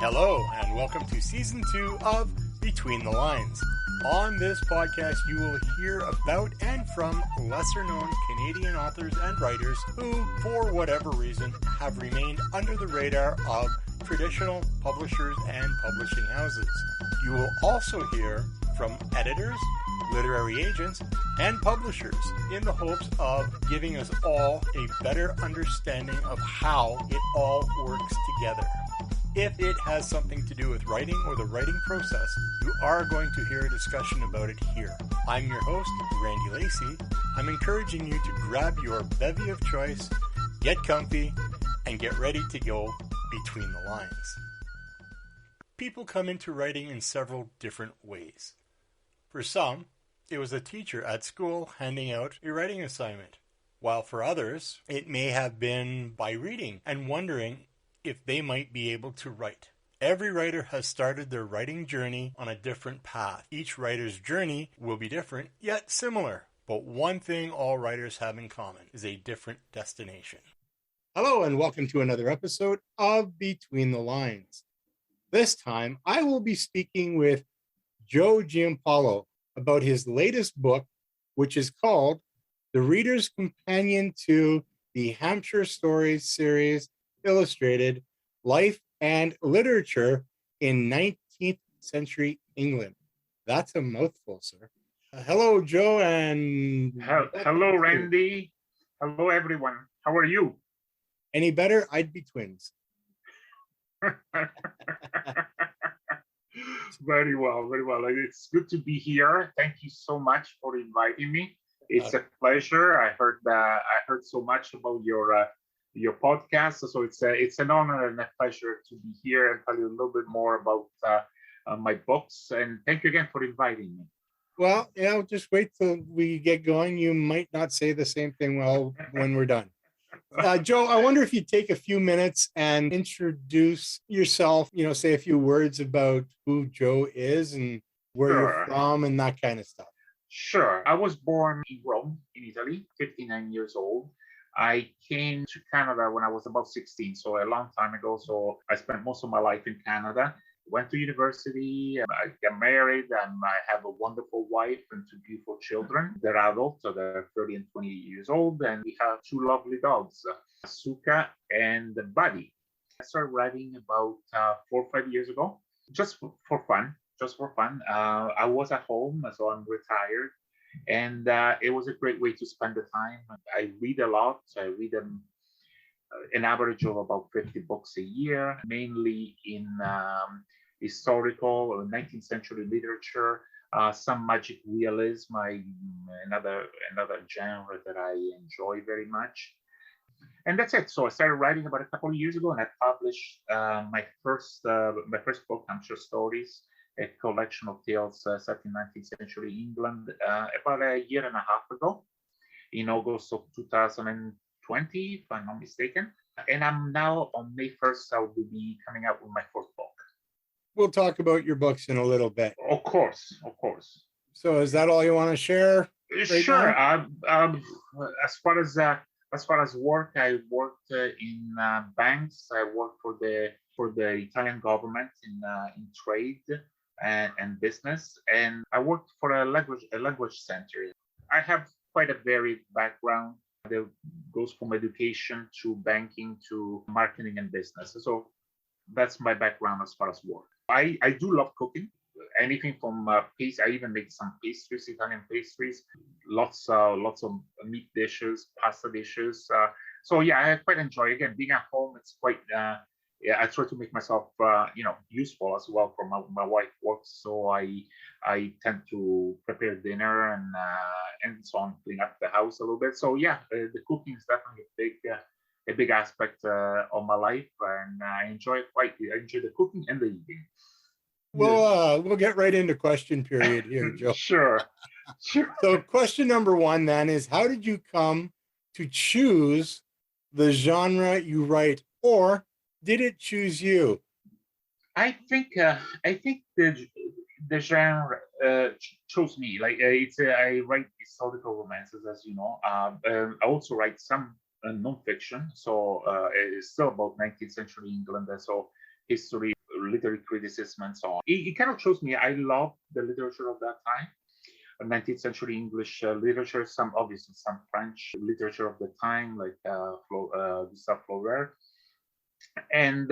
Hello, and welcome to Season 2 of Between the Lines. On this podcast, you will hear about and from lesser-known Canadian authors and writers who, for whatever reason, have remained under the radar of traditional publishers and publishing houses. You will also hear from editors, literary agents, and publishers in the hopes of giving us all a better understanding of how it all works together. If it has something to do with writing or the writing process, you are going to hear a discussion about it here. I'm your host, Randy Lacey. I'm encouraging you to grab your bevy of choice, get comfy, and get ready to go between the lines. People come into writing in several different ways. For some, it was a teacher at school handing out a writing assignment, while for others, it may have been by reading and wondering if they might be able to write. Every writer has started their writing journey on a different path. Each writer's journey will be different, yet similar. But one thing all writers have in common is a different destination. Hello, and welcome to another episode of Between the Lines. This time, I will be speaking with Joe Giampaolo about his latest book, which is called The Reader's Companion to the Hampshire Stories series, Illustrated, Life and Literature in 19th-Century England. That's a mouthful, sir. Hello, Joe, and... Hello, Randy. Hello, everyone. How are you? Any better? I'd be twins. Very well, very well. It's good to be here. Thank you so much for inviting me. It's a pleasure. I heard so much about your podcast, so it's an honor and a pleasure to be here and tell you a little bit more about my books. And thank you again for inviting me. Well, yeah, just wait till we get going. You might not say the same thing when we're done. Joe, I wonder if you'd take a few minutes and introduce yourself, say a few words about who Joe is and where you're from and that kind of stuff. Sure. I was born in Rome, in Italy, 59 years old. I came to Canada when I was about 16, so a long time ago. So I spent most of my life in Canada. Went to university, I got married, and I have a wonderful wife and two beautiful children. They're adults, so they're 30 and 20 years old, and we have two lovely dogs, Suka and Buddy. I started writing about 4 or 5 years ago, just for fun. I was at home, so I'm retired. And it was a great way to spend the time. I read a lot. I read an average of about 50 books a year, mainly in historical or 19th century literature, some magic realism, another genre that I enjoy very much. And that's it. So I started writing about a couple of years ago, and I published my first book, Hampshire Stories, a collection of tales set in 19th century England, about a year and a half ago, in August of 2020, if I'm not mistaken. And I'm now on May 1st, I will be coming out with my fourth book. We'll talk about your books in a little bit. Of course. So is that all you want to share? Sure. As far as work, I worked in banks. I worked for the Italian government in trade and business, and I worked for a language center. I have quite a varied background that goes from education to banking to marketing and business. So that's my background as far as work. I do love cooking. Anything from pastry. I even make some pastries, Italian pastries. Lots of meat dishes, pasta dishes. So yeah, I quite enjoy. Again, being at home, it's quite. I try to make myself, useful as well. For my wife works, so I tend to prepare dinner and so on, clean up the house a little bit. So yeah, the cooking is definitely a big aspect of my life, and I enjoy it quite. I enjoy the cooking and the eating. We'll get right into question period here, Joe. Sure. So question number one then is, how did you come to choose the genre you write, or did it choose you? I think the genre chose me. I write historical romances, as you know. I also write some non-fiction, so it's still about 19th century England, so history literary criticism and so on. It kind of shows me I love the literature of that time. 19th century English literature, some obviously some French literature of the time, like Gustave Flaubert. And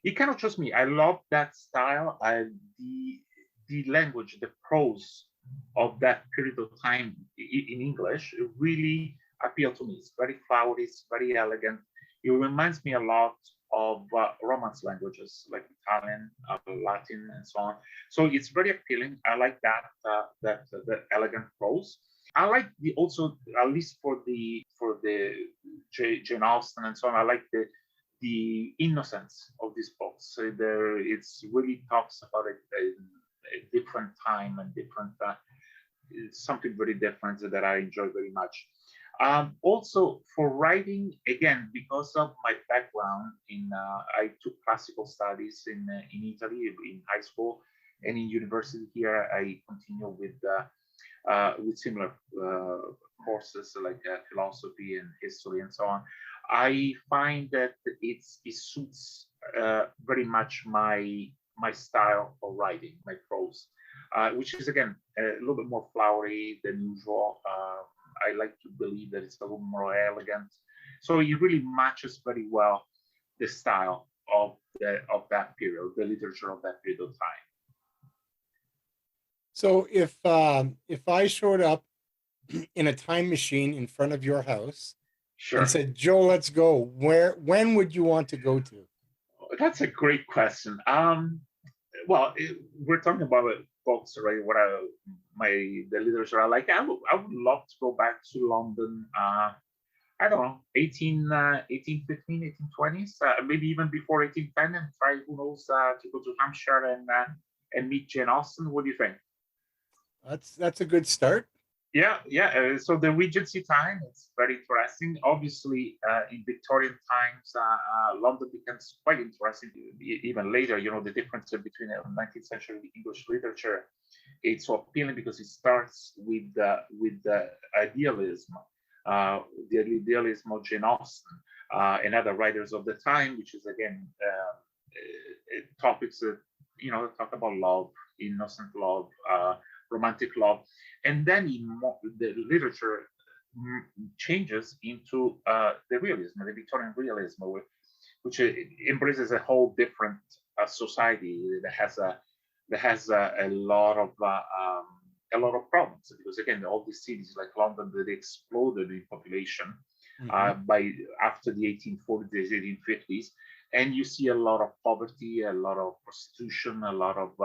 it kind of shows me I love that style. The language, the prose of that period of time in English really appealed to me. It's very flowery, it's very elegant. It reminds me a lot of Romance languages like Italian, Latin, and so on. So it's very appealing. I like the elegant prose. I like also, at least for the Jane Austen and so on. I like the innocence of these books. So it's really talks about a different time and different something very different that I enjoy very much. Also for writing, again, because of my background I took classical studies in Italy in high school, and in university here I continue with similar courses like philosophy and history and so on. I find that it suits very much my style of writing, my prose, which is again a little bit more flowery than usual. I like to believe that it's a little more elegant, so it really matches very well the style of that period, the literature of that period of time. So if I showed up in a time machine in front of your house, sure, and said, "Joe, let's go," when would you want to go to? That's a great question. Well, we're talking about books, right? The literature I like. I would love to go back to London. I don't know, 1815, 1820s, maybe even before 1810, and try, who knows, to go to Hampshire and meet Jane Austen. What do you think? That's a good start. Yeah. So the Regency time, it's very interesting. Obviously, in Victorian times, London becomes quite interesting. Even later, the difference between 19th century English literature, it's so appealing because it starts with the idealism, the idealism of Jane Austen and other writers of the time, which is again topics that talk about love, innocent love, romantic love, and then the literature changes into the realism, the Victorian realism, which embraces a whole different society that has a lot of problems, because again, all these cities like London, they exploded in population by after the 1840s, 1850s, and you see a lot of poverty, a lot of prostitution, a lot of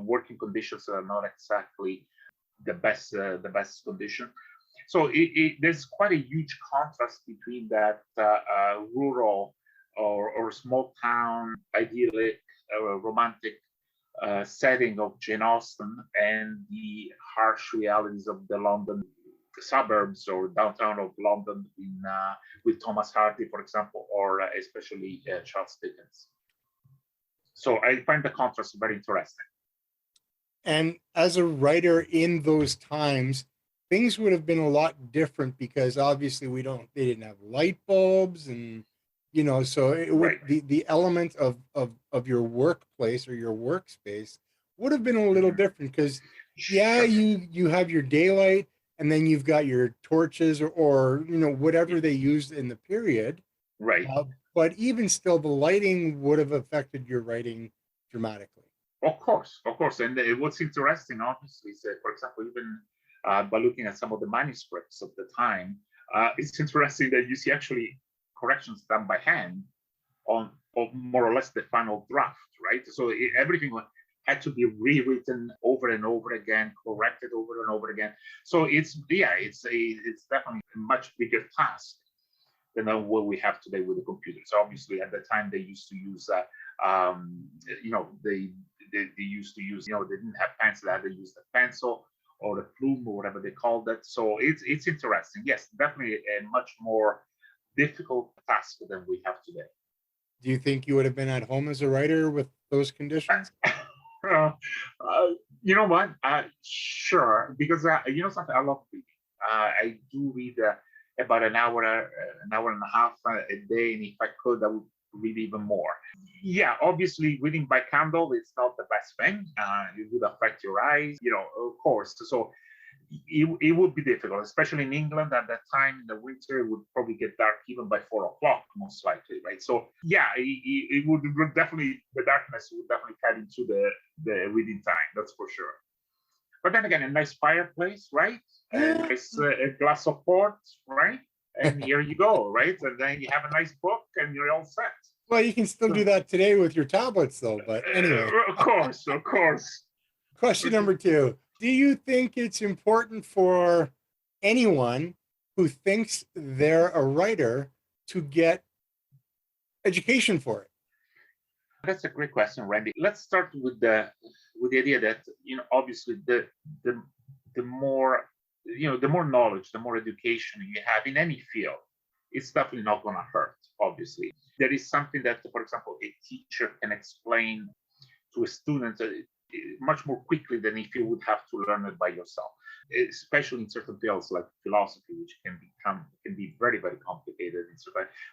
working conditions that are not exactly the best condition. So there's quite a huge contrast between that rural or small town idyllic romantic setting of Jane Austen and the harsh realities of the London suburbs or downtown of London with Thomas Hardy, for example, or especially Charles Dickens. So I find the contrast very interesting. And as a writer in those times, things would have been a lot different because obviously they didn't have light bulbs, and so it would, right, the element of your workplace or your workspace would have been a little different because you have your daylight, and then you've got your torches or whatever they used in the period, right? But even still, the lighting would have affected your writing dramatically. Of course. And what's interesting, obviously, is that, for example, even by looking at some of the manuscripts of the time, it's interesting that you see actually corrections done by hand on more or less the final draft, right? So everything had to be rewritten over and over again, corrected over and over again. So it's definitely a much bigger task than what we have today with the computers. Obviously, at the time they used to use they used to use, they didn't have pencil, they used a pencil or a plume or whatever they called it. So it's interesting. Yes, definitely a much more difficult task than we have today. Do you think you would have been at home as a writer with those conditions? You know what? Sure, because something, I love reading. I do read about an hour and a half a day, and if I could, I would read even more. Yeah, obviously reading by candle is not the best thing. It would affect your eyes, of course. So it would be difficult, especially in England at that time in the winter. It would probably get dark even by 4 o'clock, most likely, right? So yeah, it would definitely, the darkness would definitely cut into the reading time, that's for sure. But then again, a nice fireplace, right? A nice a glass of port, right? And here you go, right? And then you have a nice book and you're all set. Well, you can still do that today with your tablets, though. But anyway. Of course. Question number 2. Do you think it's important for anyone who thinks they're a writer to get education for it? That's a great question, Randy. Let's start with the idea that, obviously the more, the more knowledge, the more education you have in any field, it's definitely not going to hurt, obviously. There is something that, for example, a teacher can explain to a student much more quickly than if you would have to learn it by yourself, especially in certain fields like philosophy, which can be very, very complicated.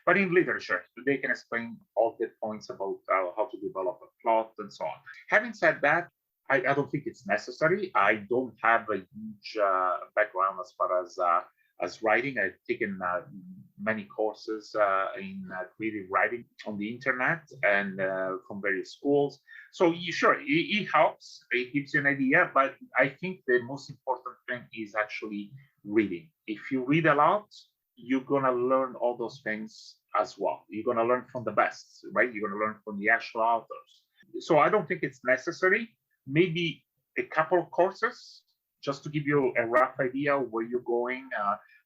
But in literature, they can explain all the points about how to develop a plot and so on. Having said that, I don't think it's necessary. I don't have a huge background as far as writing. I've taken many courses in creative writing on the internet and from various schools. So sure, it helps. It gives you an idea. But I think the most important thing is actually reading. If you read a lot, you're going to learn all those things as well. You're going to learn from the best, right? You're going to learn from the actual authors. So I don't think it's necessary. Maybe a couple of courses just to give you a rough idea of where you're going,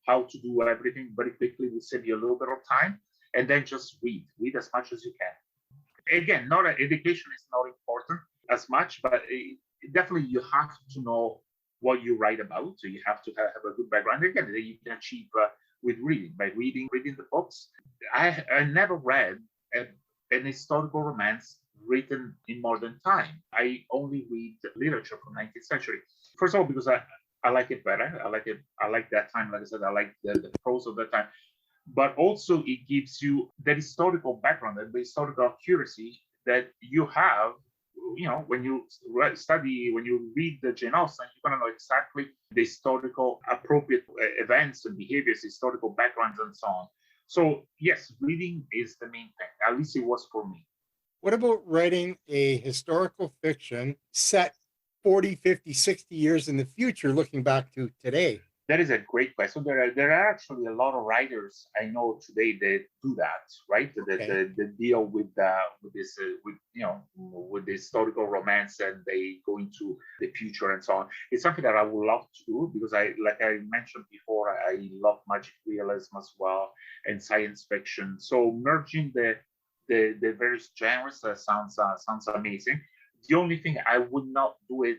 how to do everything very quickly will save you a little bit of time, and then just read as much as you can. Again, education is not important as much, but definitely you have to know what you write about. So you have to have a good background. Again, that you can achieve with reading, by reading the books. I never read an historical romance written in modern time. I only read literature from 19th century. First of all, because I like it better. I like that time. Like I said, I like the prose of that time. But also it gives you that historical background, that historical accuracy that you have, when you study, when you read the Jane Austen, you're going to know exactly the historical appropriate events and behaviors, historical backgrounds and so on. So yes, reading is the main thing. At least it was for me. What about writing a historical fiction set 40, 50, 60 years in the future, looking back to today? That is a great question. There are actually a lot of writers I know today that do that, right? Okay. That deal with this with the historical romance, and they go into the future and so on. It's something that I would love to do because like I mentioned before, I love magic realism as well and science fiction. So merging the various genres sounds amazing. The only thing, I would not do it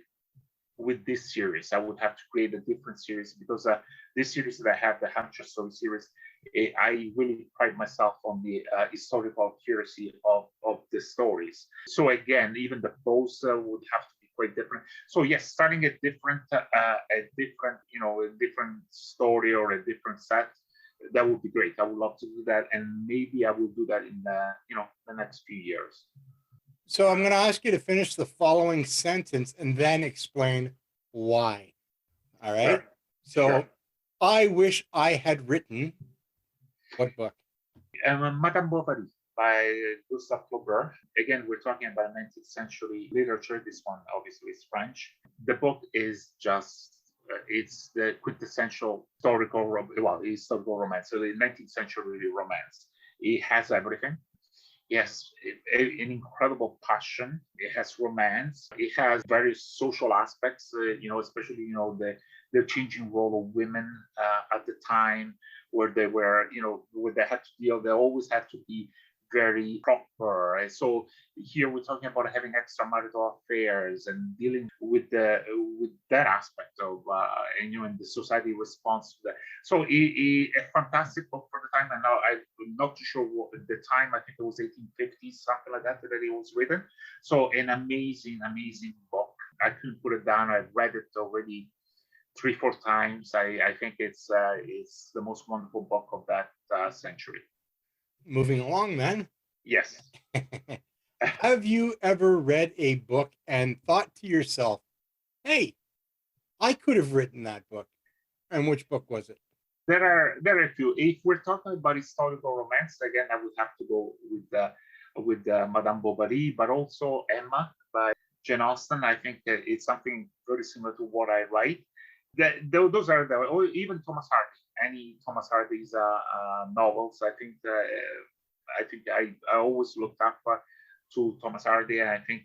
with this series. I would have to create a different series because this series that I have, the Hampshire Stories series, I really pride myself on the historical accuracy of the stories. So again, even the prose would have to be quite different. So yes, starting a different story or a different set, that would be great. I would love to do that, and maybe I will do that in the next few years. So I'm going to ask you to finish the following sentence and then explain why. All right. Sure. So Sure. I wish I had written what book? Madame Bovary by Gustave Flaubert. Again, we're talking about 19th century literature. This one obviously is French. The book is just it's the quintessential historical romance. So the 19th century romance. It has everything. Yes, an incredible passion. It has romance. It has various social aspects, especially, the changing role of women at the time where they were, where they had to deal, they always had to be very proper. And so here we're talking about having extramarital affairs and dealing with that aspect of and the society response to that. So a fantastic book for the time. And now I'm not too sure what the time. I think it was 1850s, something like that it was written. So an amazing book. I couldn't put it down. I've read it already 3-4 times. I think it's the most wonderful book of that century. Moving along then, Yes. Have you ever read a book and thought to yourself, hey, I could have written that book? And which book was it? There are a few. If we're talking about historical romance, again, I would have to go with Madame Bovary, but also Emma by Jane Austen. I think that it's something very similar to what I write. Those are or even Thomas Hardy. Any Thomas Hardy's novels. I always looked up to Thomas Hardy, and I think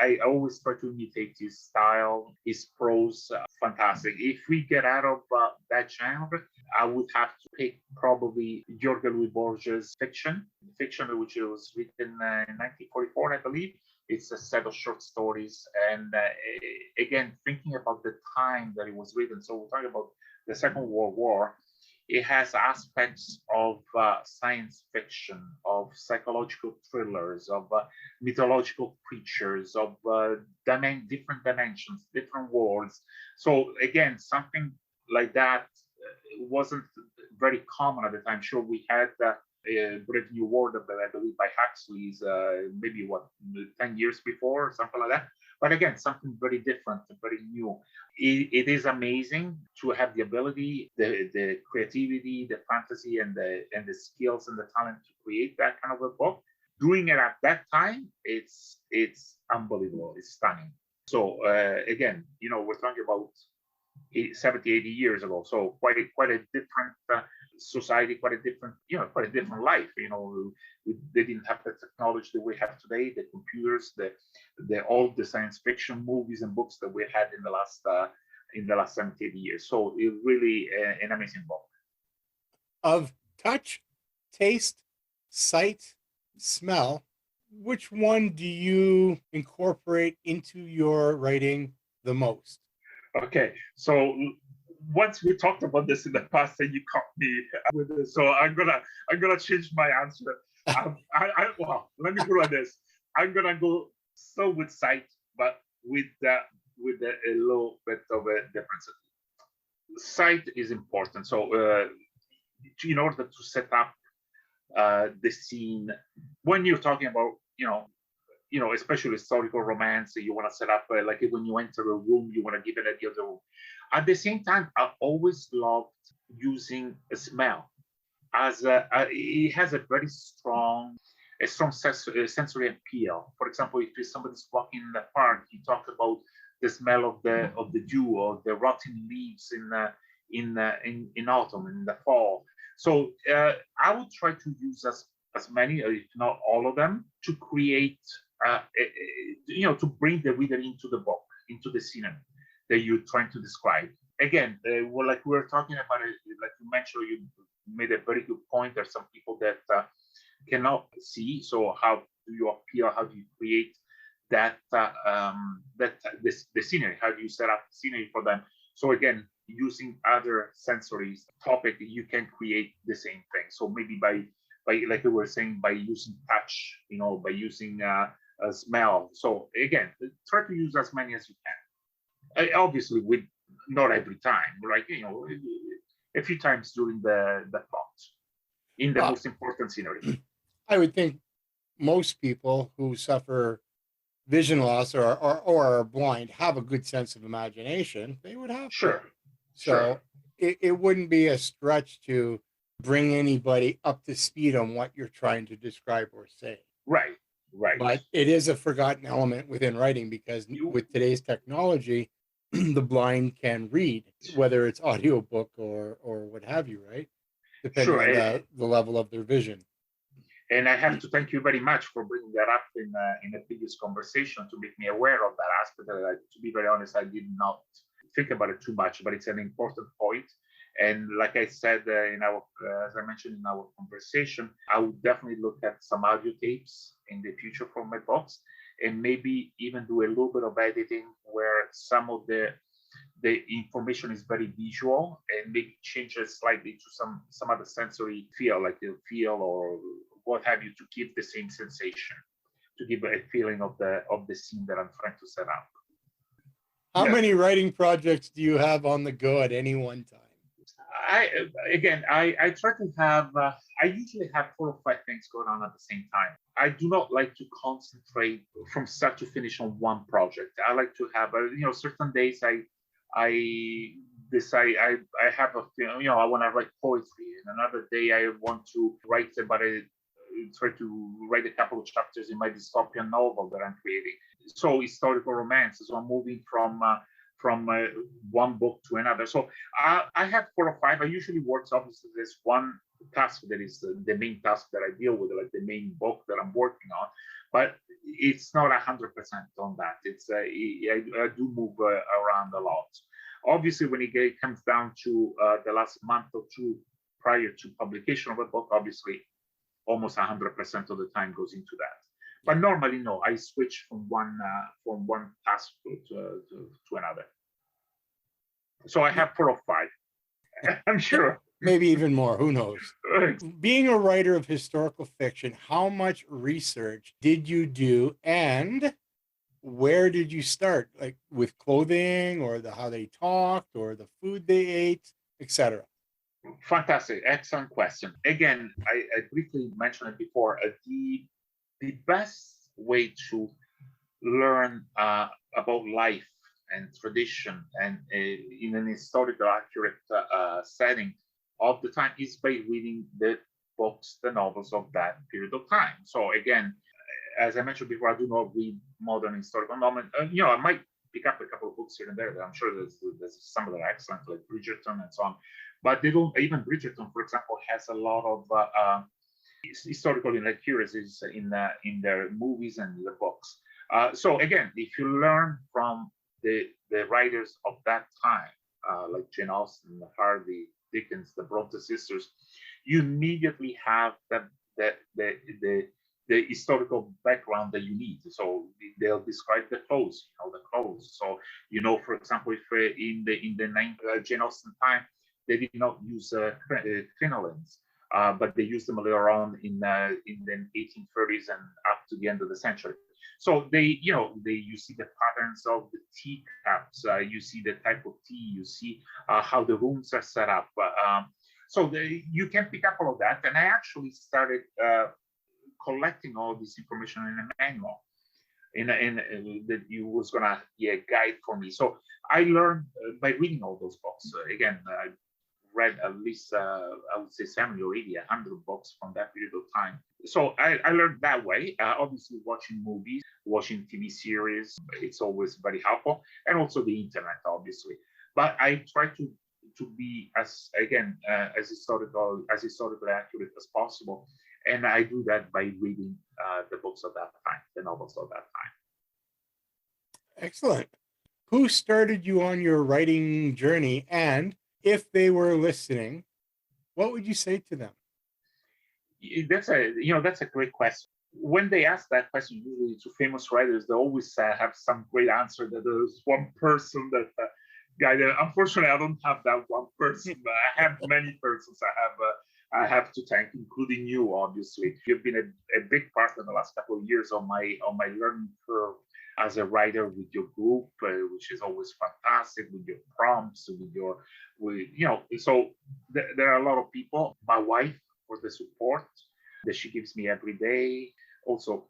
I always try to imitate his style, his prose, fantastic. If we get out of that genre, I would have to pick probably Jorge Luis Borges' fiction, which was written in 1944, I believe. It's a set of short stories, and again, thinking about the time that it was written. So we're talking about the Second World War. It has aspects of science fiction, of psychological thrillers, of mythological creatures, of different dimensions, different worlds. So again, something like that wasn't very common at the time. Sure, we had Brave New World, I believe, by Huxley's maybe 10 years before, or something like that. But again, something very different, very new. It is amazing to have the ability, the creativity, the fantasy, and the skills and the talent to create that kind of a book. Doing it at that time, it's unbelievable. It's stunning. So again, we're talking about 70, 80 years ago. So quite a different society, quite a different life. They didn't have the technology that we have today, the computers, all the science fiction movies and books that we had in the last 70, 80 years. So it's really an amazing book. Of touch, taste, sight, smell, which one do you incorporate into your writing the most? Okay, so once we talked about this in the past, and you caught me with this, so I'm gonna change my answer. Well, let me put it like this: I'm gonna go still with sight, but with a little bit of a difference. Sight is important. So in order to set up the scene, when you're talking about especially historical romance, you want to set up like when you enter a room, you want to give an idea of the room. At the same time, I always loved using a smell as it has a very strong sensory appeal. For example, if somebody's walking in the park, you talk about the smell of the dew or the rotting leaves in autumn, in the fall. So I would try to use as many, if not all of them, to create to bring the reader into the book, into the scenery that you're trying to describe. Again, like we were talking about it, like you mentioned, you made a very good point. There's some people that cannot see. So how do you appeal? How do you create the scenery? How do you set up the scenery for them? So again, using other sensory topic, you can create the same thing. So maybe by like we were saying, by using touch, by using a smell. So again, try to use as many as you can. Obviously, with not every time, like a few times during the plot in the most important scenery. I would think most people who suffer vision loss or are blind have a good sense of imagination. They would have sure. So sure. It wouldn't be a stretch to bring anybody up to speed on what you're trying to describe or say. Right. But it is a forgotten element within writing because with today's technology, the blind can read, whether it's audiobook or what have you, right? Depending on the level of their vision. And I have to thank you very much for bringing that up in a previous conversation to make me aware of that aspect. To be very honest, I did not think about it too much, but it's an important point. And like I said, as I mentioned in our conversation, I would definitely look at some audio tapes in the future for my books, and maybe even do a little bit of editing where some of the information is very visual, and maybe change it slightly to some other sensory feel, like the feel or what have you, to give the same sensation, to give a feeling of the scene that I'm trying to set up. How many writing projects do you have on the go at any one time? I try to have. I usually have 4 or 5 things going on at the same time. I do not like to concentrate from start to finish on one project. I like to have, certain days I decide I have I want to write poetry, and another day I want to write about try to write a couple of chapters in my dystopian novel that I'm creating. So historical romance. So I'm moving from one book to another. So I have 4 or 5. I usually work, obviously, there's one task that is the main task that I deal with, like the main book that I'm working on. But it's not 100% on that. It's I do move around a lot. Obviously, when it comes down to the last month or two prior to publication of a book, obviously, almost 100% of the time goes into that. But normally, no, I switch from one task to another. So I have 4 or 5. I'm sure. Maybe even more. Who knows? Being a writer of historical fiction, how much research did you do, and where did you start? Like with clothing, or how they talked, or the food they ate, etc. Fantastic, excellent question. Again, I briefly mentioned it before. The best way to learn about life and tradition and in an historical accurate setting of the time is by reading the books, the novels of that period of time. So again, as I mentioned before, I do not read modern historical novels. I might pick up a couple of books here and there that I'm sure there's some that are excellent, like Bridgerton and so on. But they don't. Even Bridgerton, for example, has a lot of historical inaccuracies in their movies and the books. So again, if you learn from the writers of that time, like Jane Austen, Harvey, Dickens, the Bronte sisters, you immediately have the historical background that you need. So they'll describe the clothes, So for example, if in the Jane Austen time, they did not use crinolines, but they used them later on in the 1830s and up to the end of the century. So you see the patterns of the teacups, you see the type of tea, you see how the rooms are set up. So you can pick up all of that. And I actually started collecting all this information in a manual, that you was gonna be a guide for me. So I learned by reading all those books. Again, I read at least I would say 70 or 80, 100 books from that period of time. So I learned that way. Obviously, watching movies, watching TV series, it's always very helpful, and also the internet, obviously. But I try to be as historically accurate as possible, and I do that by reading the books of that time, the novels of that time. Excellent. Who started you on your writing journey, and if they were listening, what would you say to them? That's a great question. When they ask that question, usually to famous writers, they always have some great answer that there's one person that guided. Unfortunately, I don't have that one person. I have many persons I have to thank, including you. Obviously, you've been a big part in the last couple of years on my learning curve as a writer with your group, which is always fantastic, with your prompts, so there are a lot of people. My wife, for the support that she gives me every day. Also,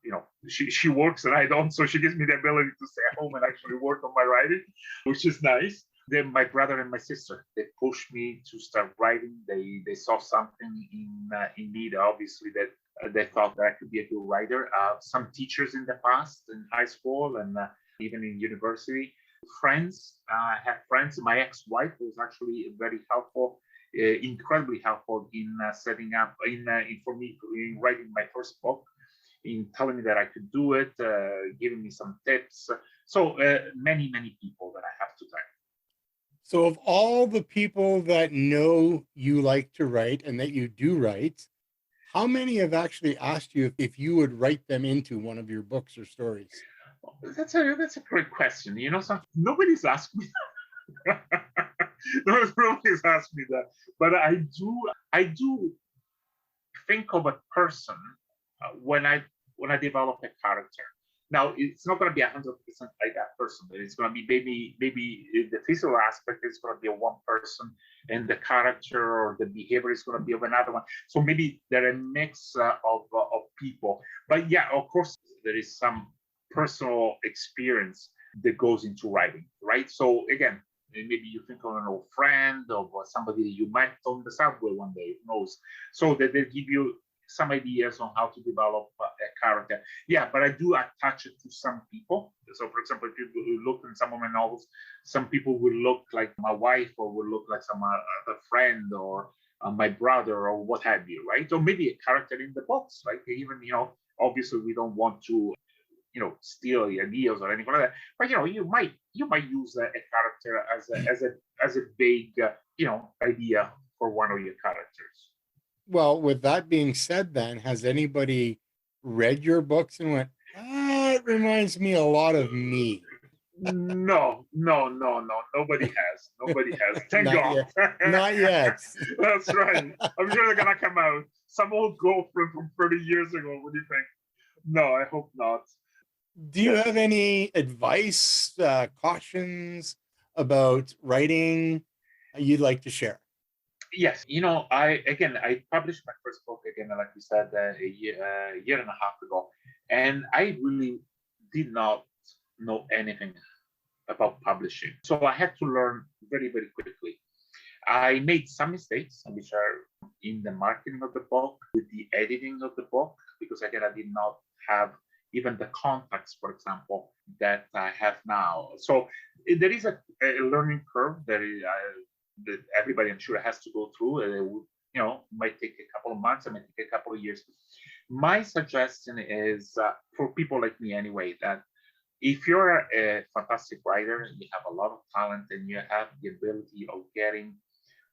she works and I don't, so she gives me the ability to stay at home and actually work on my writing, which is nice. Then my brother and my sister, they pushed me to start writing. They saw something in me that obviously that they thought that I could be a good writer. Some teachers in the past, in high school and even in university. Friends, I had friends. My ex-wife was actually very helpful, incredibly helpful in setting up, for me in writing my first book, in telling me that I could do it, giving me some tips. So many people that I have to thank. So of all the people that know you like to write and that you do write, how many have actually asked you if you would write them into one of your books or stories? That's a great question. Nobody's asked me that. Nobody's asked me that. But I do think of a person when I develop a character. Now, it's not going to be 100% like that person. It's going to be maybe the physical aspect is going to be of one person, and the character or the behavior is going to be of another one. So maybe they're a mix of people. But yeah, of course, there is some personal experience that goes into writing, right? So again, maybe you think of an old friend or somebody that you met on the subway one day, who knows? So that they give you some ideas on how to develop a character. Yeah, but I do attach it to some people. So, for example, if you look in some of my novels, some people will look like my wife or will look like some other friend or my brother or what have you, right? Or maybe a character in the books, right? Even, obviously we don't want to steal ideas or anything like that. But you might use a character as a big idea for one of your characters. Well, with that being said, then has anybody read your books and went, it reminds me a lot of me? No. Nobody has. Thank Not God. yet. Not yet. That's right. I'm sure they're gonna come out. Some old girlfriend from 30 years ago. What do you think? No, I hope not. Do you have any advice, cautions about writing you'd like to share? Yes, I published my first book again, like you said, a year and a half ago, and I really did not know anything about publishing, so I had to learn very, very quickly. I made some mistakes, which are in the marketing of the book, with the editing of the book, because again, I did not have even the contacts, for example, that I have now. So there is a learning curve that everybody, I'm sure, has to go through. Might take a couple of months, it might take a couple of years. My suggestion is for people like me anyway, that if you're a fantastic writer, you have a lot of talent, and you have the ability of getting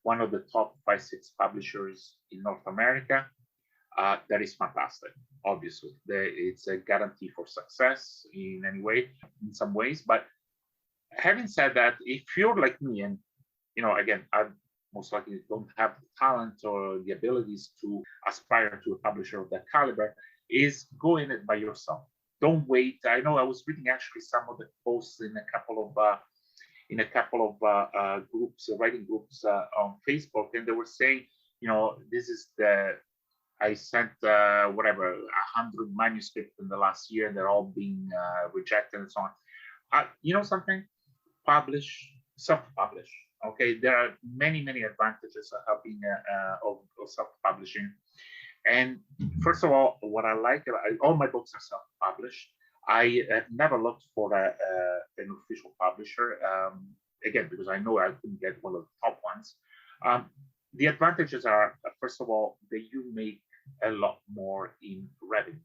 one of the top 5-6 publishers in North America, that is fantastic. Obviously, it's a guarantee for success in any way, in some ways. But having said that, if you're like me, and again, I most likely don't have the talent or the abilities to aspire to a publisher of that caliber, is go in it by yourself. Don't wait. I know I was reading actually some of the posts in a couple of groups, writing groups on Facebook, and they were saying, this is I sent 100 manuscripts in the last year, and they're all being rejected and so on. Something? Self-publish. Okay, there are many advantages of being of self-publishing. And first of all, what I like about all my books are self-published. I never looked for an official publisher, again, because I know I couldn't get one of the top ones. The advantages are, first of all, that you make a lot more in revenue.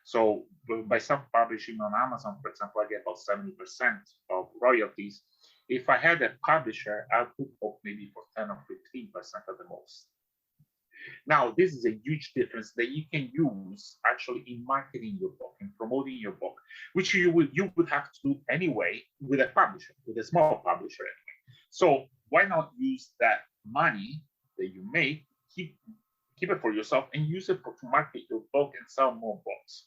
So by self-publishing on Amazon, for example, I get about 70% of royalties. If I had a publisher, I would hope maybe for 10 or 15% at the most. Now, this is a huge difference that you can use actually in marketing your book and promoting your book, which you would have to do anyway with a publisher, with a small publisher anyway. So why not use that money that you make, keep it for yourself, and use it to market your book and sell more books?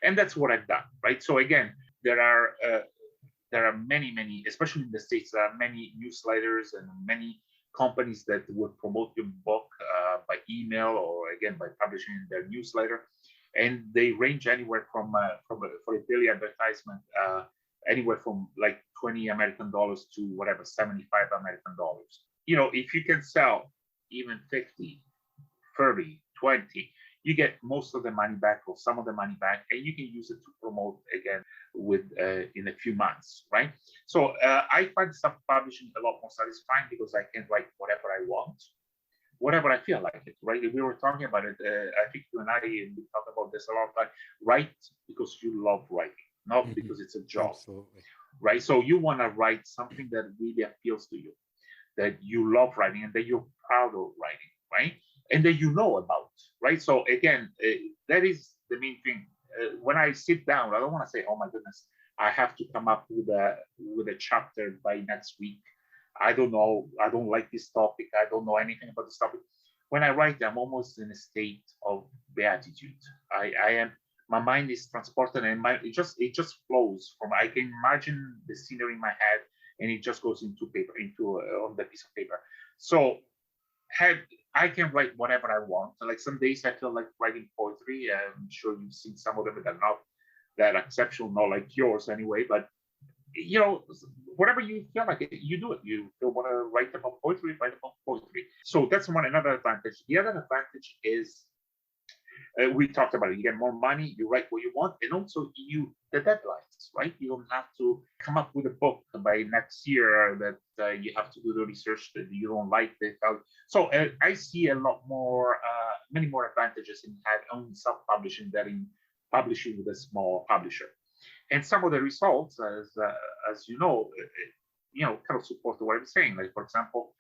And that's what I've done, right? So again, there are many, especially in the States, there are many newsletters and many companies that would promote your book by email or again by publishing in their newsletter, and they range anywhere from for a daily advertisement, anywhere from like $20 American to whatever, $75 American. If you can sell even 50, 30, 20, you get most of the money back or some of the money back, and you can use it to promote again in a few months, right? So I find self-publishing a lot more satisfying because I can write whatever I want, whatever I feel like it, right? We were talking about it. I think you and I, we talk about this a lot. Like, write because you love writing, not because it's a job. Absolutely. Right? So you want to write something that really appeals to you, that you love writing and that you're proud of writing, right? And that you know about, right? So again, that is the main thing. When I sit down, I don't want to say, "Oh my goodness, I have to come up with a chapter by next week." I don't know. I don't like this topic. I don't know anything about this topic. When I write, I'm almost in a state of beatitude. I am. my mind is transported, and it just flows from. I can imagine the scenery in my head, and it just goes into paper, on the piece of paper. So I can write whatever I want. Like some days I feel like writing poetry. I'm sure you've seen some of them that are not that exceptional, not like yours anyway. But whatever you feel like, you do it. You want to write about poetry, write about poetry. So that's another advantage. The other advantage is we talked about it. You get more money, you write what you want, and also the deadlines, right? You don't have to come up with a book by next year that you have to do the research that you don't like. So I see a lot more, many more advantages in own self-publishing than in publishing with a small publisher. And some of the results, as you know, kind of support what I'm saying. Like, for example,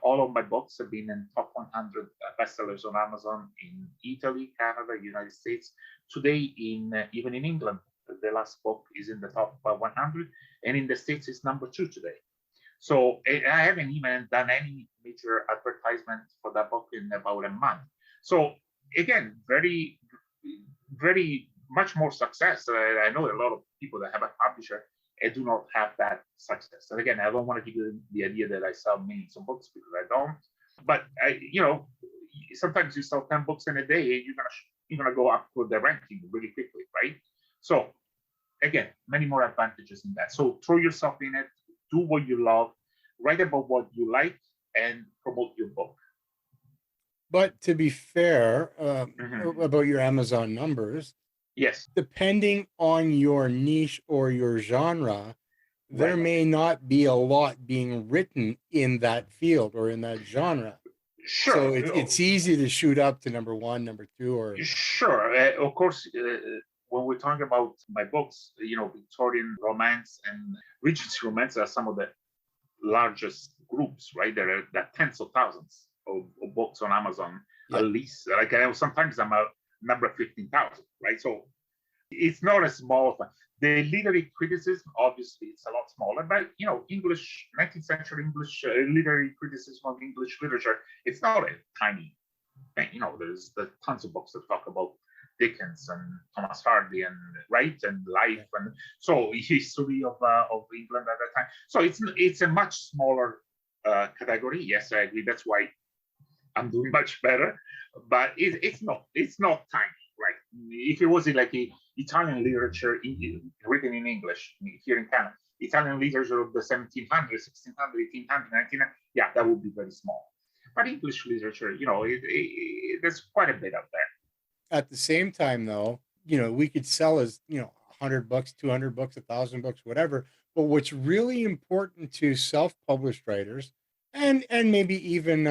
all of my books have been in top 100 bestsellers on Amazon in Italy, Canada, United States. Today, even in England, the last book is in the top 100, and in the States, it's number 2 today. So I haven't even done any major advertisement for that book in about a month. So again, very, very much more success. I know a lot of people that have a publisher and do not have that success. And again, I don't want to give you the idea that I sell millions of books, because I don't. But sometimes you sell 10 books in a day, and you're gonna go up for the ranking really quickly, right? So again, many more advantages in that. So throw yourself in it, do what you love, write about what you like, and promote your book. But to be fair, about your Amazon numbers, yes, depending on your niche or your genre, there may not be a lot being written in that field or in that genre. Sure. So it's easy to shoot up to number 1, number 2, or sure. Of course, when we're talking about my books, Victorian romance and Regency romance are some of the largest groups, right? There are tens of thousands of books on Amazon, at least. Like sometimes I'm a number 15,000, right? So it's not a small thing. The literary criticism, obviously, it's a lot smaller, but English 19th-century English literary criticism of English literature, it's not a tiny thing. There's tons of books that talk about Dickens and Thomas Hardy and life, and so history of England at that time. So it's a much smaller category. Yes, I agree. That's why I'm doing much better, but it's not tiny, right? If it was like Italian literature written in English here in Canada, Italian literature of the 1700s, 1600s, 1800s, 1900s, yeah, that would be very small. But English literature, there's quite a bit out there. At the same time, though, we could sell as 100 books, 200 books, 1,000 books, whatever. But what's really important to self-published writers, and maybe even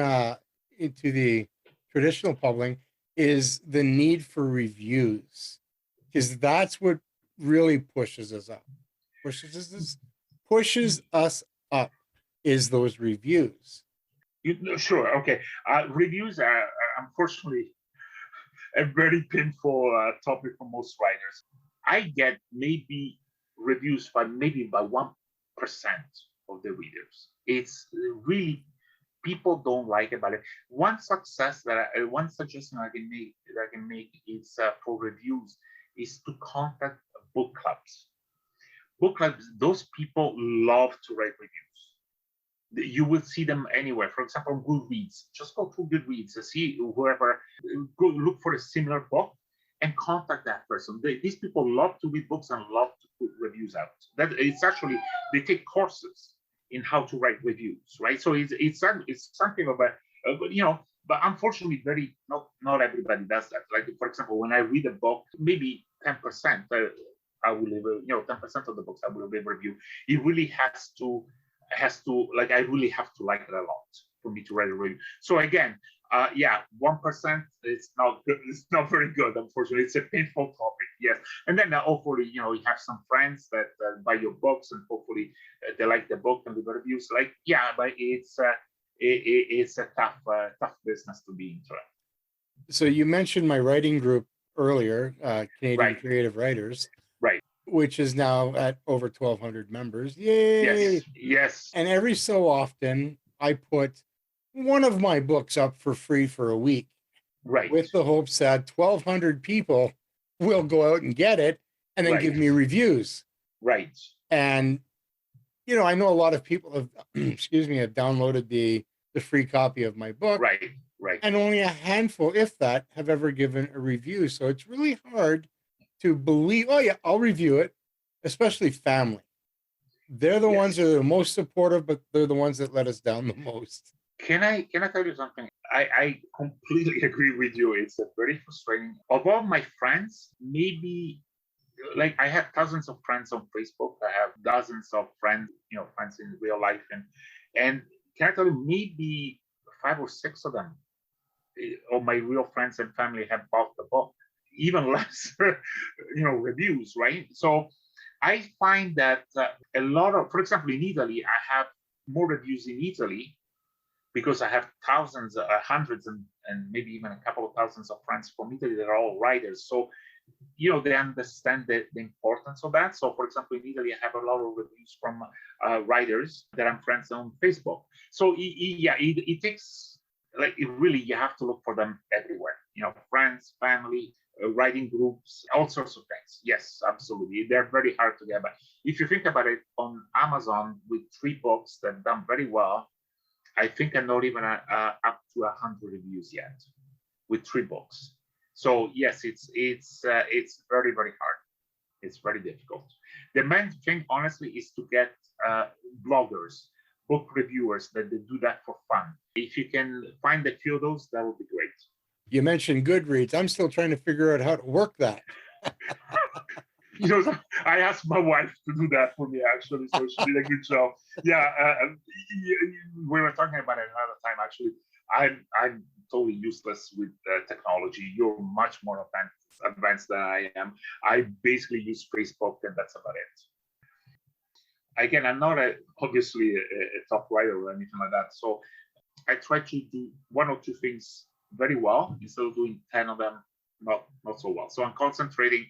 into the traditional publishing, is the need for reviews, because that's what really pushes us up. Pushes us up is those reviews. Sure. Okay. Reviews are unfortunately a very painful topic for most writers. I get maybe reviews by 1% of the readers. It's really, people don't like about it. One suggestion I can make is for reviews is to contact book clubs. Book clubs, those people love to write reviews. You will see them anywhere. For example, Goodreads. Just go through Goodreads, see whoever, go look for a similar book and contact that person. These people love to read books and love to put reviews out. They take courses in how to write reviews, right? So it's something of but unfortunately, not everybody does that. Like, for example, when I read a book, maybe 10%, I will leave 10% of the books I will leave a review. It really has to I really have to like it a lot for me to write a review. So again, 1% is not good. It's not very good, unfortunately. It's a painful topic, yes. And then hopefully, you have some friends that buy your books, and hopefully they like the book and leave reviews. But it's a tough business to be into. So you mentioned my writing group earlier, Canadian Creative Writers. Right. Which is now at over 1,200 members. Yay! Yes. And every so often, I put one of my books up for free for a week, right, with the hopes that 1,200 people will go out and get it and then give me reviews. Right. And, you know, I know a lot of people have, excuse me, have downloaded the free copy of my book. Right. Right. And only a handful, if that, have ever given a review. So it's really hard to believe, oh yeah, I'll review it, especially family. They're the ones that are the most supportive, but they're the ones that let us down the most. Can I tell you something? I completely agree with you. It's a very frustrating. Of all my friends, maybe like I have thousands of friends on Facebook. I have dozens of friends, you know, friends in real life, and can I tell you, maybe 5 or 6 of them, of my real friends and family, have bought the book. Even less, you know, reviews, right? So I find that a lot of, for example, in Italy, I have more reviews in Italy because I have thousands, hundreds, and maybe even a couple of thousands of friends from Italy that are all writers. So, you know, they understand the importance of that. So, for example, in Italy, I have a lot of reviews from writers that I'm friends on Facebook. So, it takes, like, it really, you have to look for them everywhere. You know, friends, family, writing groups, all sorts of things. Yes, absolutely. They're very hard to get. But if you think about it, on Amazon, with 3 books that have done very well, I think I'm not even up to 100 reviews yet with 3 books. So yes, it's very, very hard. It's very difficult. The main thing, honestly, is to get bloggers, book reviewers that they do that for fun. If you can find a few of those, that would be great. You mentioned Goodreads. I'm still trying to figure out how to work that. You know, I asked my wife to do that for me, actually, so she did a good job. Yeah, we were talking about it another time, actually. I'm totally useless with technology. You're much more advanced than I am. I basically use Facebook, and that's about it. Again, I'm not obviously a top writer or anything like that, so I try to do 1 or 2 things very well instead of doing 10 of them not so well. So I'm concentrating.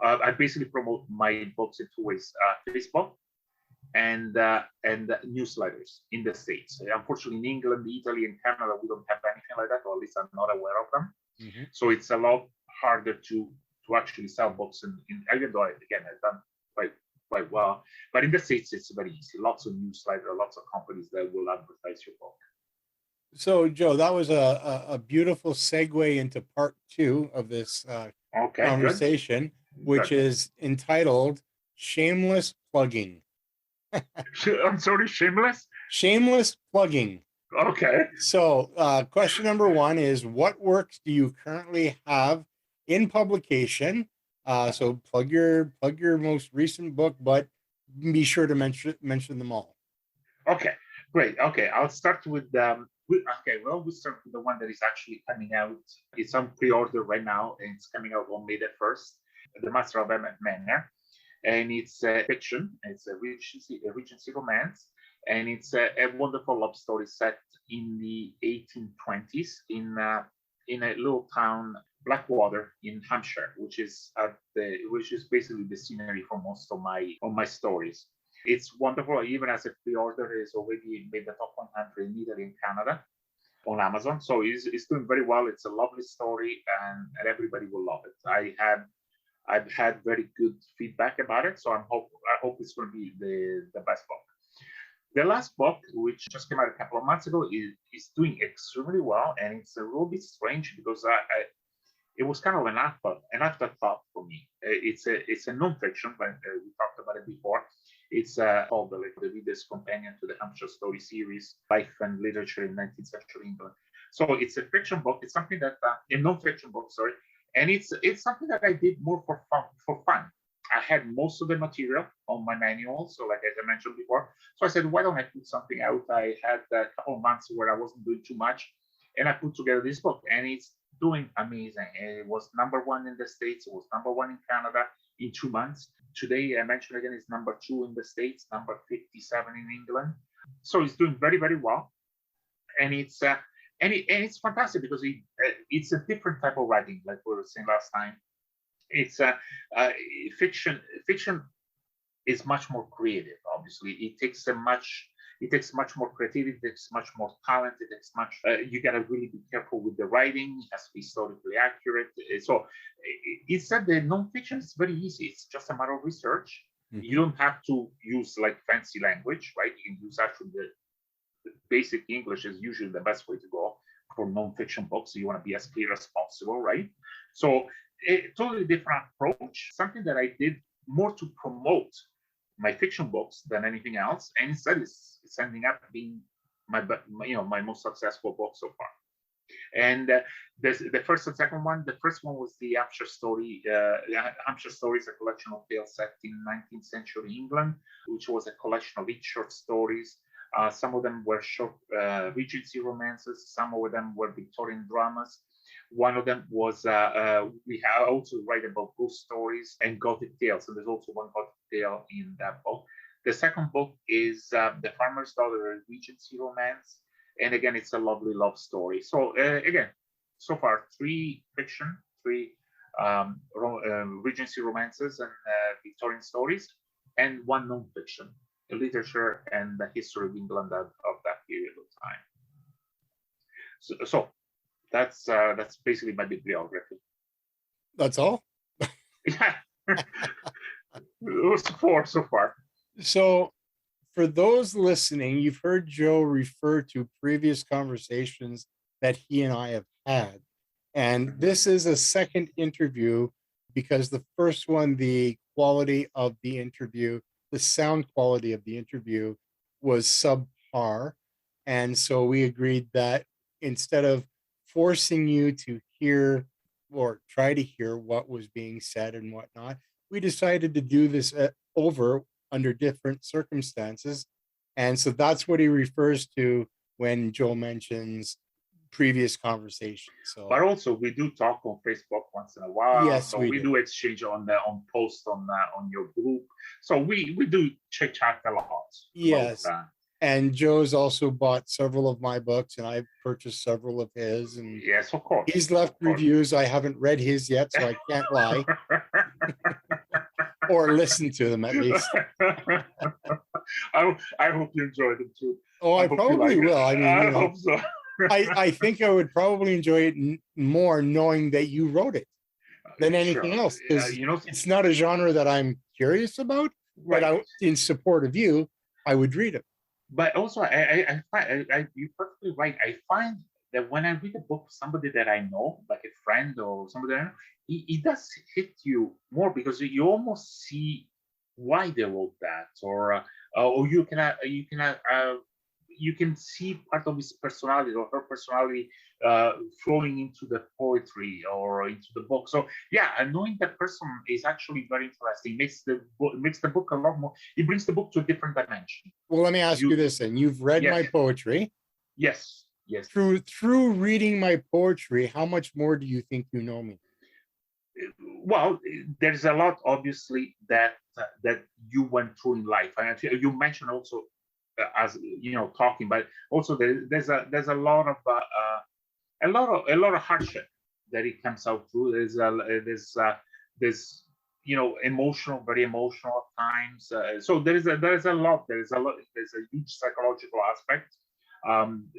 I basically promote my books in 2 ways: Facebook and newsletters in the States. Unfortunately, in England, Italy, and Canada, we don't have anything like that, or at least I'm not aware of them. Mm-hmm. So it's a lot harder to actually sell books. Even though, again, I've done quite well, but in the States, it's very easy. Lots of newsletters, lots of companies that will advertise your book. So, Joe, that was a beautiful segue into part 2 of this conversation, which is entitled Shameless Plugging. I'm sorry, shameless? Shameless plugging. Okay. So, question number 1 is, what works do you currently have in publication? So plug your most recent book, but be sure to mention them all. Okay, great. Okay, I'll start with we'll start with the one that is actually coming out. It's on pre-order right now, and it's coming out on May the 1st. The Master of Manner, and it's fiction. It's a Regency romance, and it's a wonderful love story set in the 1820s in a little town, Blackwater, in Hampshire, which is basically the scenery for most of my stories. It's wonderful. Even as a pre-order, it's already made the top 100 in Italy and Canada on Amazon. So it's doing very well. It's a lovely story, and everybody will love it. I've had very good feedback about it, so I hope it's going to be the best book. The last book, which just came out a couple of months ago, is doing extremely well, and it's a little bit strange because it was kind of an afterthought for me. It's a non-fiction, but we talked about it before. It's called the Reader's Companion to the Hampshire Stories series, Life and Literature in 19th-Century England. So it's a fiction book. It's something that a non-fiction book, sorry, and it's something that I did more for fun. I had most of the material on my manual, so like as I mentioned before. So I said, why don't I put something out? I had a couple of months where I wasn't doing too much, and I put together this book, and it's doing amazing. It was #1 in the States. It was #1 in Canada in 2 months. Today, I mentioned again, it's #2 in the States, number 57 in England. So it's doing very, very well, and it's fantastic because it's a different type of writing, like we were saying last time. It's fiction. Fiction is much more creative. Obviously, it takes it takes much more creativity, it takes much more talent, it takes much, you got to really be careful with the writing, it has to be historically accurate. So it said that nonfiction is very easy. It's just a matter of research. Mm-hmm. You don't have to use like fancy language, right? You can use actually the basic English is usually the best way to go for nonfiction books. You want to be as clear as possible, right? So a totally different approach, something that I did more to promote my fiction books than anything else, and instead it's ending up being my most successful book so far. And the first and second one, the first one was the Hampshire Story. Hampshire Stories, a collection of tales set in 19th-century England, which was a collection of 8 short stories. Some of them were short Regency romances. Some of them were Victorian dramas. One of them was, we have also write about ghost stories and Gothic tales. And there's also one Gothic tale in that book. The second book is The Farmer's Daughter, a Regency romance. And again, it's a lovely love story. So again, so far, 3 fiction, 3 Regency romances and Victorian stories, and 1 nonfiction, literature and the history of England of that period of time. So that's basically my bibliography. That's all? Yeah. It was 4 so far. So for those listening, you've heard Joe refer to previous conversations that he and I have had. And this is a second interview because the first one, the quality of the interview, the sound quality of the interview was subpar. And so we agreed that instead of forcing you to hear or try to hear what was being said and whatnot, we decided to do this over under different circumstances. And so that's what he refers to when Joe mentions previous conversations. So, but also we do talk on Facebook once in a while. Yes, so we do exchange on posts on your group. So we do chit chat a lot. Yes. And Joe's also bought several of my books, and I've purchased several of his. And yes, of course. He's left reviews. I haven't read his yet, so I can't lie. Or listen to them at least. I hope you enjoyed them too. Oh, I probably will. I mean, I hope so. I think I would probably enjoy it more knowing that you wrote it than anything else. Because it's not a genre that I'm curious about, but in support of you, I would read it. But also, I find you're perfectly right. I find that when I read a book, somebody that I know, like a friend or somebody that I know, it does hit you more because you almost see why they wrote that, or you can see part of his personality or her personality flowing into the poetry or into the book. So yeah, and knowing that person is actually very interesting. Makes the book a lot more. It brings the book to a different dimension. Well, let me ask you this: then you've read my poetry. Yes. Through reading my poetry, how much more do you think you know me? Well, there's a lot, obviously, that you went through in life, and you mentioned also as talking, but also there's a lot of hardship that it comes out through. There's emotional, very emotional at times. So there's a lot. There's a huge psychological aspect. Moments.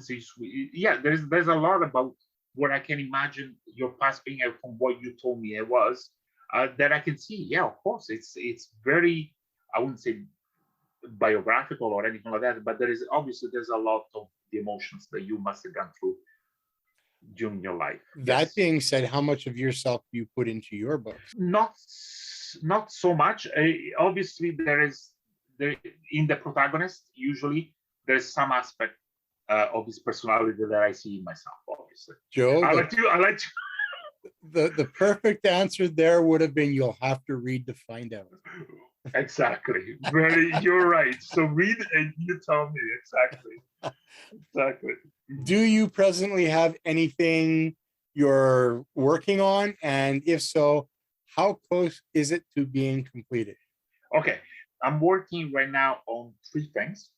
There's a lot about what I can imagine your past being from what you told me it was, that I can see. Yeah, of course, it's very, I wouldn't say biographical or anything like that, but there's a lot of the emotions that you must have gone through during your life. That being said, how much of yourself do you put into your books? Not so much. Obviously, there in the protagonist, usually there's some aspect of his personality that I see in myself, obviously. Joe, I like to. The perfect answer there would have been, you'll have to read to find out. Exactly. You're right. So read and you tell me. Exactly. Do you presently have anything you're working on? And if so, how close is it to being completed? Okay. I'm working right now on 3 things.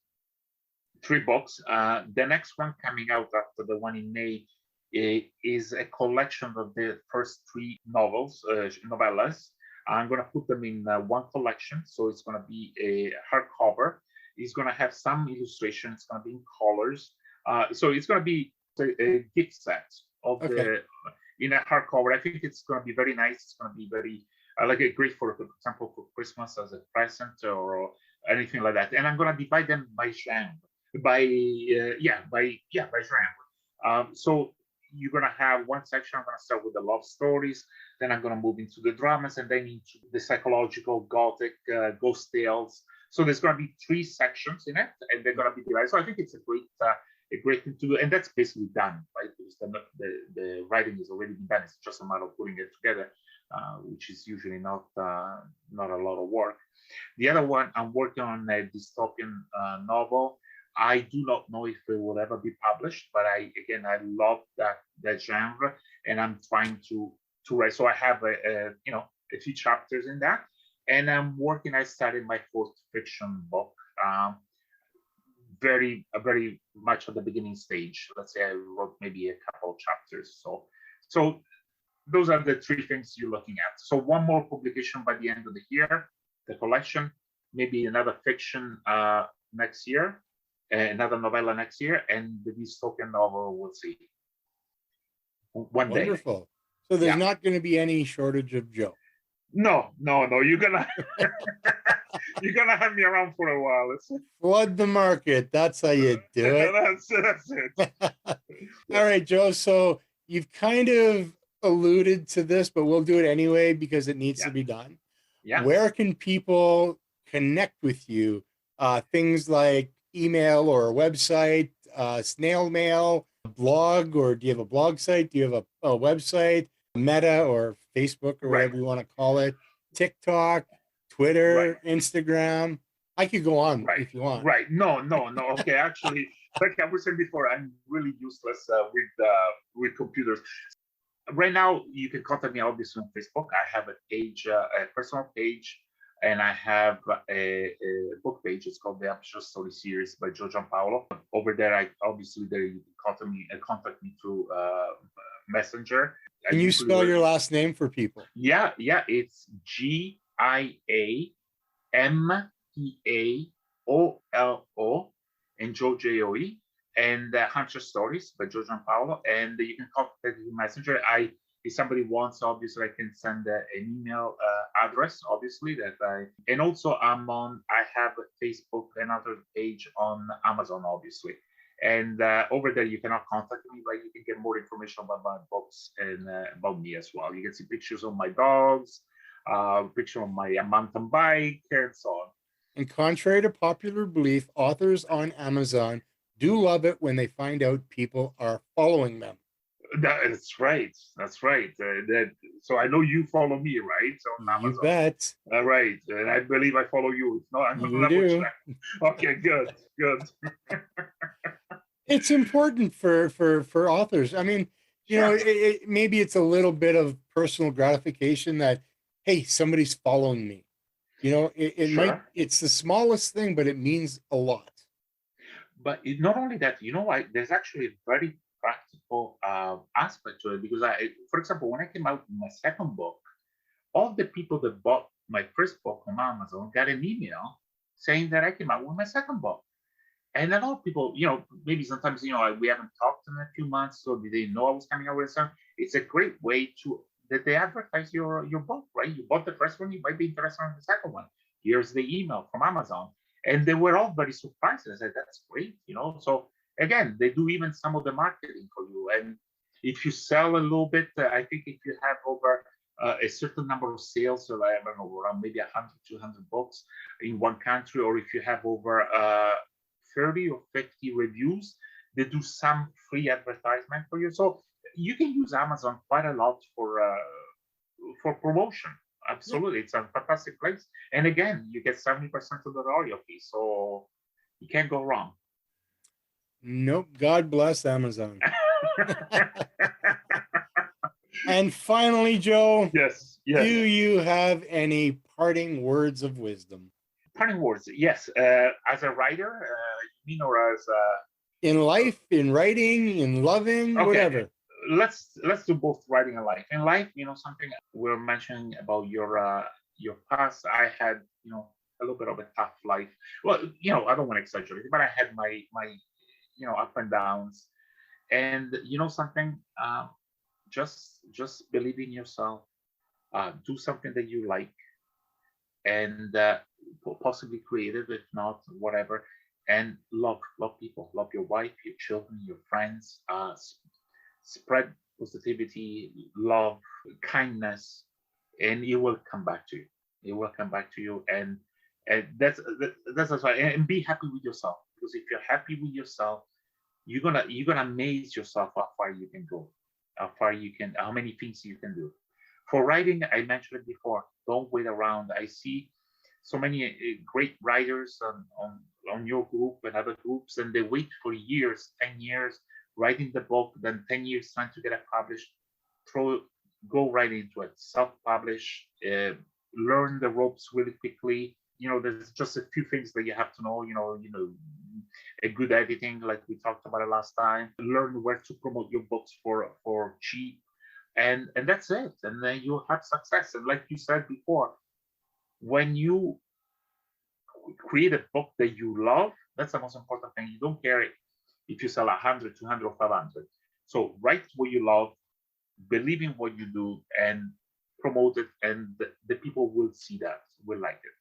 3 books. The next one coming out after the one in May is a collection of the first 3 novellas. I'm going to put them in one collection, so it's going to be a hardcover. It's going to have some illustration. It's going to be in colors. So it's going to be a gift set of the in a hardcover. I think it's going to be very nice. It's going to be very like a great for example, for Christmas as a present or anything like that. And I'm going to divide them by genre, by genre. So you're going to have one section. I'm going to start with the love stories. Then I'm going to move into the dramas, and then into the psychological, gothic, ghost tales. So there's going to be 3 sections in it, and they're going to be divided. So I think it's a great thing to do, and that's basically done, right? Because the writing is already been done. It's just a matter of putting it together, which is usually not a lot of work. The other one, I'm working on a dystopian novel. I do not know if it will ever be published, but I love that genre, and I'm trying to write. So I have a few chapters in that, and I started my 4th fiction book, very much at the beginning stage. Let's say I wrote maybe a couple of chapters. So those are the 3 things you're looking at. So one more publication by the end of the year, the collection, maybe another fiction next year, another novella next year, and the dystopian novel, we'll see. One day. Wonderful. So there's not going to be any shortage of Joe. No. You're gonna you're gonna have me around for a while. Flood the market. That's how you do it. That's it. All right, Joe. So you've kind of alluded to this, but we'll do it anyway because it needs to be done. Yeah. Where can people connect with you? Things like email or a website, snail mail, blog, or do you have a blog site? Do you have a website, Meta or Facebook or whatever you want to call it, TikTok, Twitter, Instagram? I could go on if you want. Right. No. Okay, actually, like I was saying before, I'm really useless with computers. Right now, you can contact me obviously on Facebook. I have a page, a personal page, and I have a book page. It's called the Hampshire Stories series by Joe Giampaolo. Over there, you can contact me through Messenger. Can you spell your last name for people? Yeah. It's Giampaolo and Joe Joe, and Hampshire Stories by Joe Giampaolo. And you can contact me through Messenger. If somebody wants, obviously, I can send an email address, obviously, and also I have a Facebook, another page on Amazon, obviously. And over there, you cannot contact me, but you can get more information about my books and about me as well. You can see pictures of my dogs, picture of my mountain bike, and so on. And contrary to popular belief, authors on Amazon do love it when they find out people are following them. That's right. So I know you follow me, right? So on Amazon. You bet. All right, and I believe I follow you. No, I'm you do. Okay, good. It's important for authors. I mean, you know, maybe it's a little bit of personal gratification that, hey, somebody's following me. You know, it's the smallest thing, but it means a lot. But not only that, there's actually a very practical aspect to it, because for example, when I came out with my second book, all the people that bought my first book on Amazon got an email saying that I came out with my second book. And a lot of people, maybe sometimes, we haven't talked in a few months, so they didn't know I was coming out with something. It's a great way that they advertise your book, right? You bought the first one, you might be interested in the second one. Here's the email from Amazon. And they were all very surprised. I said, that's great, So again, they do even some of the marketing for you. And if you sell a little bit, I think if you have over a certain number of sales, so I don't know, around maybe 100, 200 books in one country, or if you have over 30 or 50 reviews, they do some free advertisement for you. So you can use Amazon quite a lot for promotion. Absolutely. It's a fantastic place. And again, you get 70% of the royalty. So you can't go wrong. Nope. God bless Amazon. And finally, Joe. Yes. Do you have any parting words of wisdom? Parting words, yes. As a writer, you mean, or as in life, in writing, in loving, whatever. Let's do both writing and life. In life, something we're mentioning about your past. I had, little bit of a tough life. Well, I don't want to exaggerate, but I had my up and downs. And something, just believe in yourself, do something that you like, and possibly creative, if not whatever, and love people, love your wife, your children, your friends, spread positivity, love, kindness, and it will come back to you. It will come back to you, and that's why. And be happy with yourself, because if you're happy with yourself, you're gonna amaze yourself how far you can go, how many things you can do. For writing, I mentioned it before. Don't wait around. I see so many great writers on your group and other groups, and they wait for years, 10 years, writing the book, then 10 years trying to get it published. Go right into it. Self-publish. Learn the ropes really quickly. There's just a few things that you have to know. A good editing, like we talked about it last time. Learn where to promote your books for cheap, and that's it. And then you'll have success. And like you said before, when you create a book that you love, that's the most important thing. You don't care if you sell 100, 200, or 500. So write what you love, believe in what you do, and promote it, and the people will see that, will like it.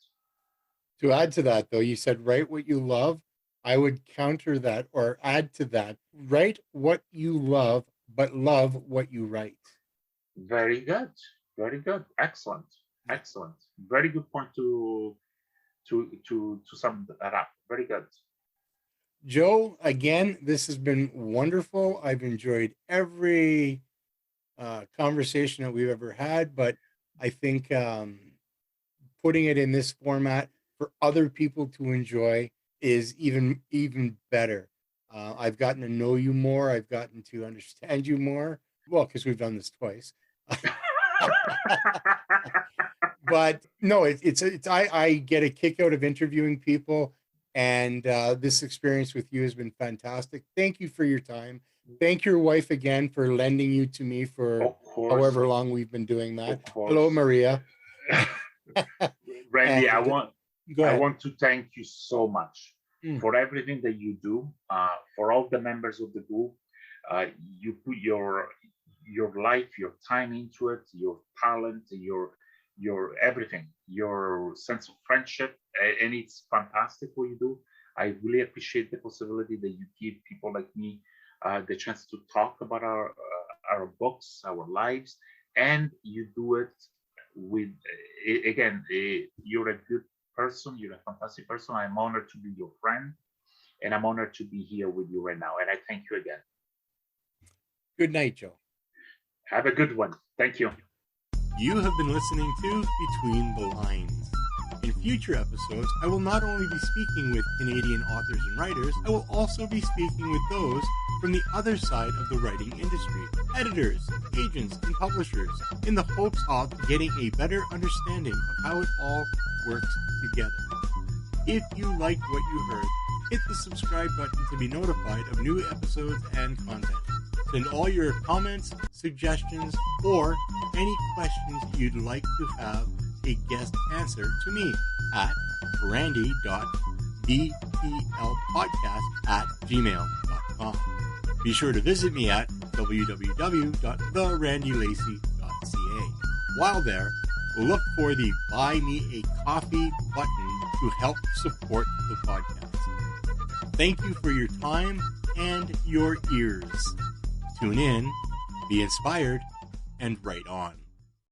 To add to that, though, you said write what you love. I would counter that or add to that. Write what you love, but love what you write. Very good. Very good. Excellent. Excellent. Very good point to sum that up. Very good. Joe, again, this has been wonderful. I've enjoyed every conversation that we've ever had, but I think putting it in this format for other people to enjoy is even better. I've gotten to know you more. I've gotten to understand you more. Well, because we've done this twice. But no, I get a kick out of interviewing people, and this experience with you has been fantastic. Thank you for your time. Thank your wife again for lending you to me for however long we've been doing that. Hello, Maria. Randy, I want to thank you so much for everything that you do, for all the members of the group. You put your life, your time into it, your talent, your everything, your sense of friendship, and it's fantastic what you do. I really appreciate the possibility that you give people like me the chance to talk about our books, our lives, and you do it with, again, you're a good person, you're a fantastic person. I'm honored to be your friend, and I'm honored to be here with you right now, and I thank you again. Good night, Joe. Have a good one. Thank you. You have been listening to Between the Lines. In future episodes, I will not only be speaking with Canadian authors and writers, I will also be speaking with those from the other side of the writing industry, editors, agents, and publishers, in the hopes of getting a better understanding of how it all works together. If you liked what you heard, hit the subscribe button to be notified of new episodes and content. Send all your comments, suggestions, or any questions you'd like to have a guest answer to me at randy.bplpodcast@gmail.com. Be sure to visit me at www.therandylacey.ca. While there, look for the Buy Me a Coffee button to help support the podcast. Thank you for your time and your ears. Tune in, be inspired, and write on.